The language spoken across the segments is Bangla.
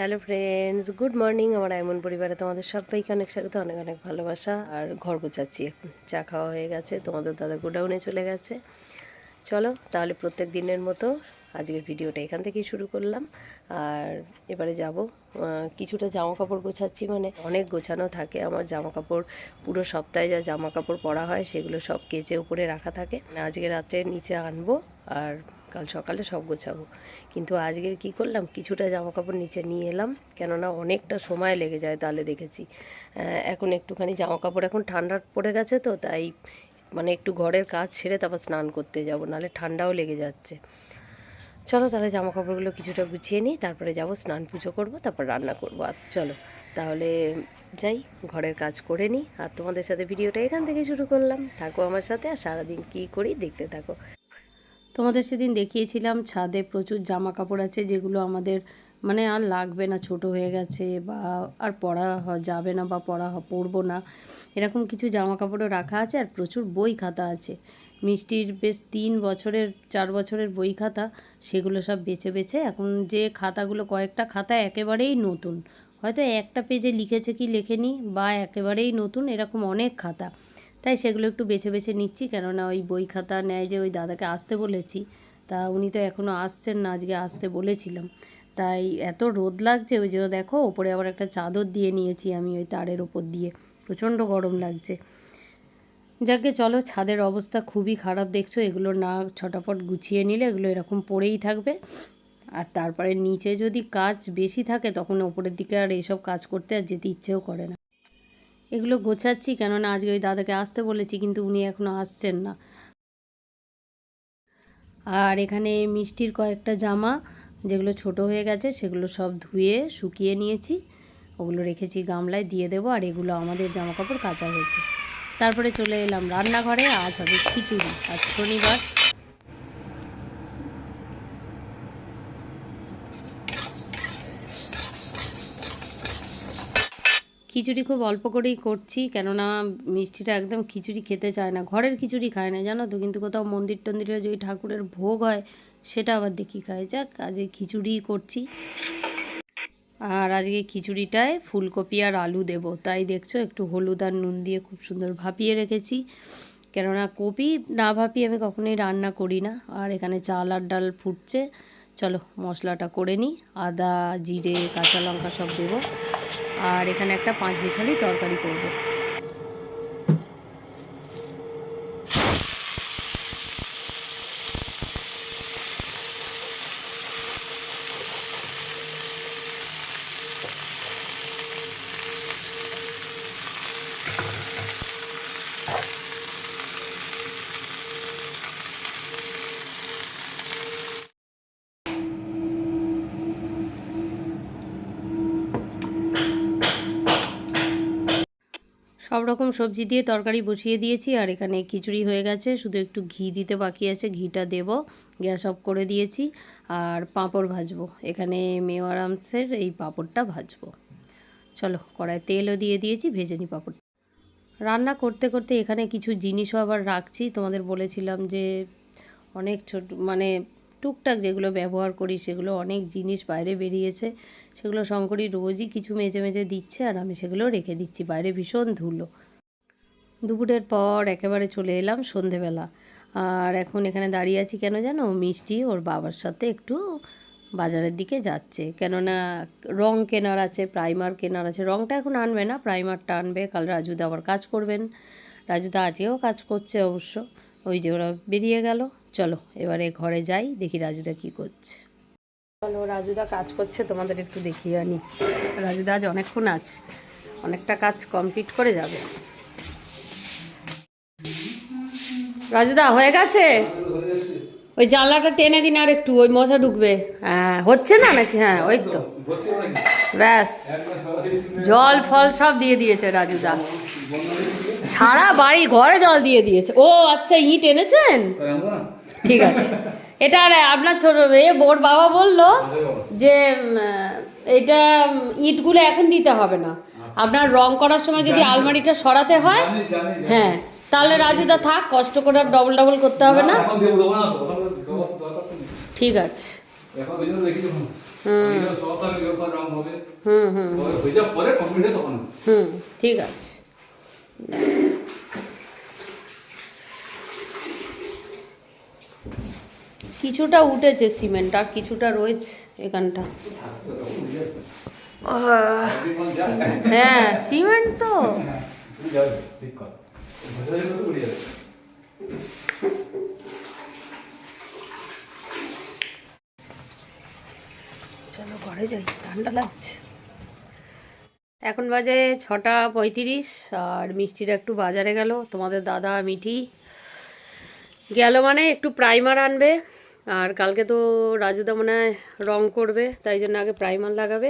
Hello friends, good morning. আমার এমন পরিবারে তোমাদের সবাইকে অনেক স্বাগত, অনেক অনেক ভালোবাসা। আর ঘর গোছাচ্ছি, এখন চা খাওয়া হয়ে গেছে, তোমাদের দাদা গোডাউনে চলে গেছে। চলো তাহলে প্রত্যেক দিনের মতো আজকের ভিডিওটা এখান থেকেই শুরু করলাম। আর এবারে যাব, কিছুটা জামা কাপড় গোছাচ্ছি, মানে অনেক গোছানো থাকে আমার জামা কাপড়। পুরো সপ্তাহে যা জামা কাপড় পরা হয় সেগুলো সব কেচে উপরে রাখা থাকে, আজকে রাত্রে নিচে আনবো আর কাল সকালে সব গোছাবো। কিন্তু আজকের কি করলাম, কিছুটা জামা কাপড় নিচে নিয়ে এলাম, কেননা অনেকটা সময় লেগে যায়। তাহলে দেখেছি এখন একটুখানি জামা কাপড়, এখন ঠান্ডা পড়ে গেছে তো, তাই মানে একটু ঘরের কাজ ছেড়ে তারপর স্নান করতে যাব, নাহলে ঠান্ডাও লেগে যাচ্ছে। চলো তাহলে জামা কাপড়গুলো কিছুটা গুছিয়ে নিই, তারপরে যাব স্নান পুজো করব, তারপর রান্না করব। আর চলো তাহলে যাই, ঘরের কাজ করে নিই। আর তোমাদের সাথে ভিডিওটা এখান থেকে শুরু করলাম, থাকো আমার সাথে আর সারাদিন কী করি দেখতে থাকো। তোমাদের সেদিন দেখিয়েছিলাম ছাদে প্রচুর জামা কাপড় আছে, যেগুলো আমাদের মানে আর লাগবে না, ছোট হয়ে গেছে বা আর পরা যাবে না বা পরবো না, এরকম কিছু জামা কাপড়ও রাখা আছে। আর প্রচুর বই খাতা আছে, মিষ্টির বেশ 3 বছরের 4 বছরের বই খাতা, সেগুলো সব বেছে বেছে এখন যে খাতাগুলো, কয়েকটা খাতা একেবারেই নতুন, হয়তো একটা পেজে লিখেছে কি লেখেনি, বা একেবারেই নতুন, এরকম অনেক খাতা। তাই সেগুলো একটু বেছে বেছে নিচ্ছি, কেননা ওই বই খাতা নেয় যে ওই দাদাকে আসতে বলেছি, তা উনি তো এখনও আসছেন না, আজকে আসতে বলেছিলাম। তাই এত রোদ লাগছে, ওই যে দেখো ওপরে আবার একটা চাদর দিয়ে নিয়েছি আমি ওই তারের ওপর দিয়ে, প্রচণ্ড গরম লাগছে। যাকে চলো, ছাদের অবস্থা খুবই খারাপ দেখছো, এগুলো না ছটাফট গুছিয়ে নিলে এগুলো এরকম পড়েই থাকবে। আর তারপরে নিচে যদি কাজ বেশি থাকে তখন ওপরের দিকে আর এইসব কাজ করতে আর যেতে ইচ্ছেও করে না। এগুলো গোছাচ্ছি, কেননা আজকে ওই দাদাকে আসতে বলেছি, কিন্তু উনি এখনও আসছেন না। আর এখানে মিষ্টির কয়েকটা জামা যেগুলো ছোট হয়ে গেছে সেগুলো সব ধুয়ে শুকিয়ে নিয়েছি, ওগুলো রেখেছি গামলায়, দিয়ে দেবো। আর এগুলো আমাদের জামা কাপড় কাচা হয়েছে। তারপরে চলে এলাম রান্নাঘরে, আজ হবে খিচুড়ি, আজ শনিবার। খিচুড়ি খুব অল্প করেই করছি, কেননা মিষ্টিটা একদম খিচুড়ি খেতে চায় না, ঘরের খিচুড়ি খায় না জানো তো, কিন্তু কোথাও মন্দির টন্দিরে যে ঠাকুরের ভোগ হয় সেটা আবার দেখি খায়। যাক, আজকে খিচুড়িই করছি। আর আজকে খিচুড়িটায় ফুলকপি আর আলু দেব, তাই দেখছো একটু হলুদ আর নুন দিয়ে খুব সুন্দর ভাপিয়ে রেখেছি, কেননা কপি না ভাপিয়ে আমি কখনোই রান্না করি না। আর এখানে চাল আর ডাল ফুটছে, চলো মশলাটা করে নিই, আদা জিরে কাঁচা লঙ্কা সব দেবো। আর এখানে একটা 5 মিশালি তরকারি করব। সব রকম সবজি দিয়ে তরকারি বসিয়ে দিয়েছি, আর এখানে খিচুড়ি হয়ে গেছে, শুধু একটু ঘি দিতে বাকি আছে, ঘিটা দেব, গ্যাস অফ করে দিয়েছি। আর পাঁপড় ভাজবো, এখানে মেওয়ারামসের এই পাঁপড়টা ভাজবো। চলো কড়ায় তেলও দিয়ে দিয়েছি, ভেজে নিই পাঁপড়। রান্না করতে করতে এখানে কিছু জিনিসও আবার রাখছি, তোমাদের বলেছিলাম যে অনেক ছোট মানে টুকটাক যেগুলো ব্যবহার করি সেগুলো অনেক জিনিস বাইরে বেরিয়েছে, সেগুলো শঙ্করী রোজই কিছু মেজে মেজে দিচ্ছে, আর আমি সেগুলো রেখে দিচ্ছি, বাইরে ভীষণ ধুলো। দুপুরের পর একেবারে চলে এলাম সন্ধেবেলা। আর এখন এখানে দাঁড়িয়ে আছি কেন জানো, মিষ্টি ওর বাবার সাথে একটু বাজারের দিকে যাচ্ছে, কেননা রং কেনার আছে, প্রাইমার কেনার আছে। রংটা এখন আনবে না, প্রাইমারটা আনবে, কাল রাজুদা আবার কাজ করবেন, রাজুদা আজকেও কাজ করছে অবশ্য। ওই যে ওরা বেরিয়ে গেল। চলো এবারে ঘরে যাই, দেখি রাজুদা কী করছে। চলো রাজুদা কাজ করছে, তোমাদের একটু দেখিয়ে আনি। রাজুদা আজ অনেকক্ষণ আছে, অনেকটা কাজ কমপ্লিট করে যাবে। রাজুদা হয়ে গেছে, ওই জানলাটা টেনে দিন আর একটু, ওই মশা ঢুকবে। হ্যাঁ হচ্ছে না নাকি, হ্যাঁ ওই তো, ব্যাস জল ফল সব দিয়ে দিয়েছে রাজুদা, সারা বাড়ি ঘরে জল দিয়ে দিয়েছে। ও আচ্ছা, ইট এনেছেন, ঠিক আছে। এটা আর আপনার ছোট ওর বাবা বললো যে এটা ইটগুলো এখন দিতে হবে না, আপনার রং করার সময় যদি আলমারিটা সরাতে হয়, হ্যাঁ তাহলে রাজুদা থাক, কষ্ট করে আর ডবল ডবল করতে হবে না। ঠিক আছে, হুম হুম হয়ে যাওয়ার পরে কমপ্লিট হয় তখন। হুম, ঠিক আছে। কিছুটা উঠেছে সিমেন্ট, আর কিছুটা রয়েছে এখানটা। হ্যাঁ, সিমেন্ট তো। ঠিক কথা, ভেতরে তো উড়ে যাবে। চলো ঘরে যাই, ঠান্ডা লাগছে। এখন বাজে 6:35, আর মিষ্টিরা একটু বাজারে গেল। তোমাদের দাদা মিঠি গেল মানে একটু প্রাইমার আনবে। আর কালকে তো রাজুদা মনে হয় রং করবে, তাই জন্য আগে প্রাইমার লাগাবে,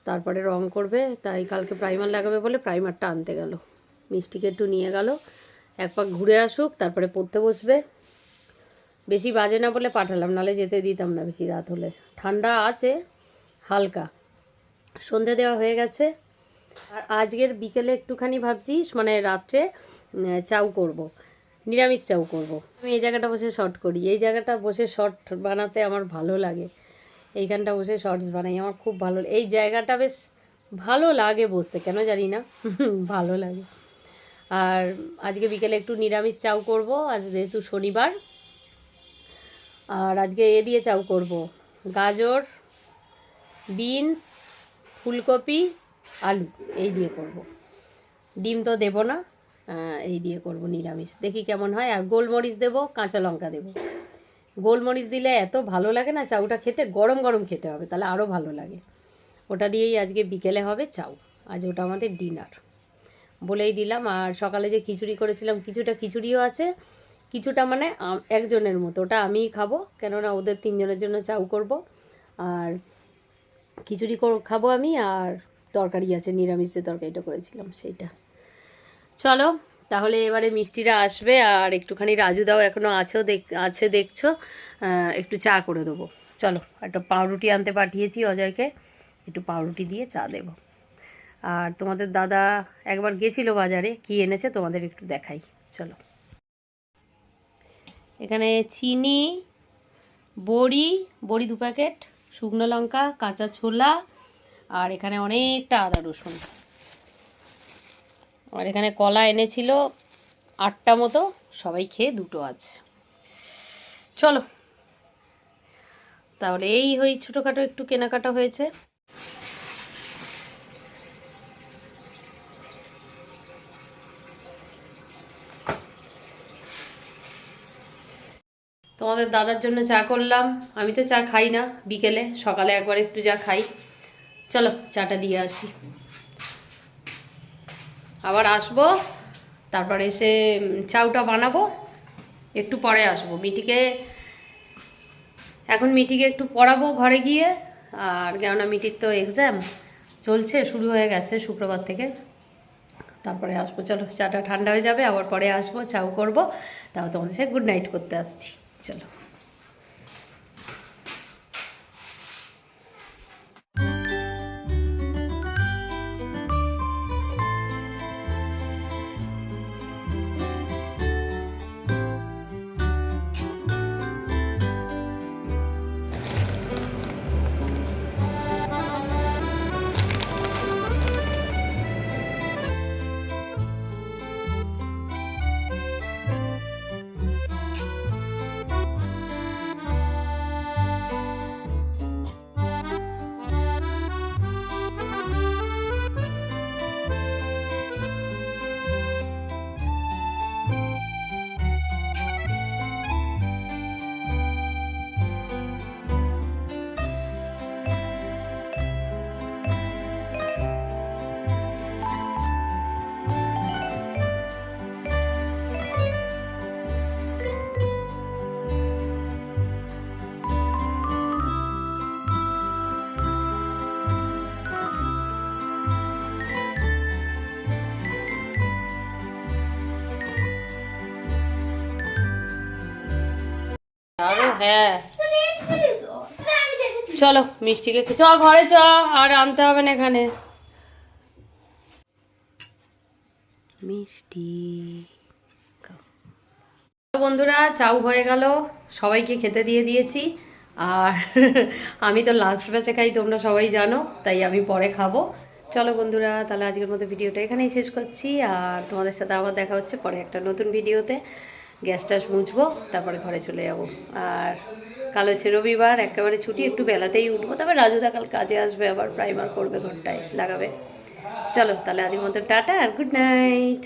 তারপরে রং করবে। তাই কালকে প্রাইমার লাগাবে বলে প্রাইমারটা আনতে গেল। মিষ্টিকে একটু নিয়ে গেল, এক পাক ঘুরে আসুক, তারপরে পড়তে বসবে। বেশি বাজে না বলে পাঠালাম, নাহলে যেতে দিতাম না বেশি রাত হলে। ঠান্ডা আছে হালকা, সন্ধে দেওয়া হয়ে গেছে। আর আজকের বিকেলে একটুখানি ভাবছি, মানে রাত্রে চাউ করব, নিরামিষ চাউ করব। আমি এই জায়গাটা বসে শর্ট করি, এই জায়গাটা বসে শর্ট বানাতে আমার ভালো লাগে। এইখানটা বসে শর্টস বানাই, আমার খুব ভালো, এই জায়গাটা বেশ ভালো লাগে বসতে, কেন জানি না ভালো লাগে। আর আজকে বিকেলে একটু নিরামিষ চাউ করব, আজ যেহেতু শনিবার। আর আজকে এ দিয়ে চাউ করব, গাজর, বিনস, ফুলকপি, আলু, এই দিয়ে করব। ডিম তো দেবো না, এই দিয়ে করব নিরামিষ, দেখি কেমন হয়। আর গোলমরিচ দেবো, কাঁচা লঙ্কা দেবো। গোলমরিচ দিলে এত ভালো লাগে না চাউটা খেতে, গরম গরম খেতে হবে, তাহলে আরও ভালো লাগে। ওটা দিয়েই আজকে বিকেলে হবে চাউ, আজ ওটা আমাদের ডিনার বলেই দিলাম। আর সকালে যে খিচুড়ি করেছিলাম, কিছুটা খিচুড়িও আছে, কিছুটা মানে একজনের মতো, ওটা আমিই খাবো, কেননা ওদের 3 জনের জন্য চাউ করব। আর খিচুড়ি খাবো আমি, আর তরকারি আছে, নিরামিষের তরকারিটা করেছিলাম সেইটা। চলো তাহলে এবারে মিষ্টিরা আসবে, আর একটুখানি রাজুদাও এখনও আছে দেখছো, একটু চা করে দেবো। চলো, একটা পাউরুটি আনতে পাঠিয়েছি অজয়কে, একটু পাউরুটি দিয়ে চা দেব। আর তোমাদের দাদা একবার গেছিল বাজারে, কি এনেছে তোমাদের একটু দেখাই। চলো, এখানে চিনি, বড়ি 2 প্যাকেট, শুকনো লঙ্কা, কাঁচা ছোলা, আর এখানে অনেকটা আদা রসুন। আর এখানে কলা এনেছিল 8টা মতো, সবাই খেয়ে 2টো আছে। চলো তাহলে, এই ছোটোখাটো একটু কেনাকাটা হয়েছে। তোমাদের দাদার জন্য চা করলাম, আমি তো চা খাই না বিকেলে, সকালে একবার একটু যা খাই। চলো চাটা দিয়ে আসি, আবার আসবো, তারপর এসে চাউটা বানাবো, একটু পরে আসবো। মিটিকে একটু পড়াবো ঘরে গিয়ে। আর কেননা মিটির তো এক্সাম চলছে, শুরু হয়ে গেছে শুক্রবার থেকে, তারপরে আসবো। চলো চাটা ঠান্ডা হয়ে যাবে, আবার পরে আসবো, চাউ করবো, তাও তোমাদের সাথে গুড নাইট করতে আসছি। চলো। আরো হ্যাঁ, চলো মিষ্টিকে চ ঘরে চ, আর আনতে হবে না এখানে মিষ্টি। বন্ধুরা চাউ হয়ে গেল, সবাইকে খেতে দিয়ে দিয়েছি। আর আমি তো লাস্ট ব্যাচে খাই, তোমরা সবাই জানো, তাই আমি পরে খাবো। চলো বন্ধুরা, তাহলে আজকের মতো ভিডিওটা এখানেই শেষ করছি, আর তোমাদের সাথে আবার দেখা হচ্ছে পরে একটা নতুন ভিডিওতে। গ্যাস ট্যাস মুছবো, তারপরে ঘরে চলে যাব। আর কাল হচ্ছে রবিবার, একেবারে ছুটি, একটু বেলাতেই উঠবো। তবে রাজুদা কাল কাজে আসবে, আবার প্রাইমার করবে, ঘরটায় লাগাবে। চলো তাহলে আজকের মতো টাটা আর গুড নাইট।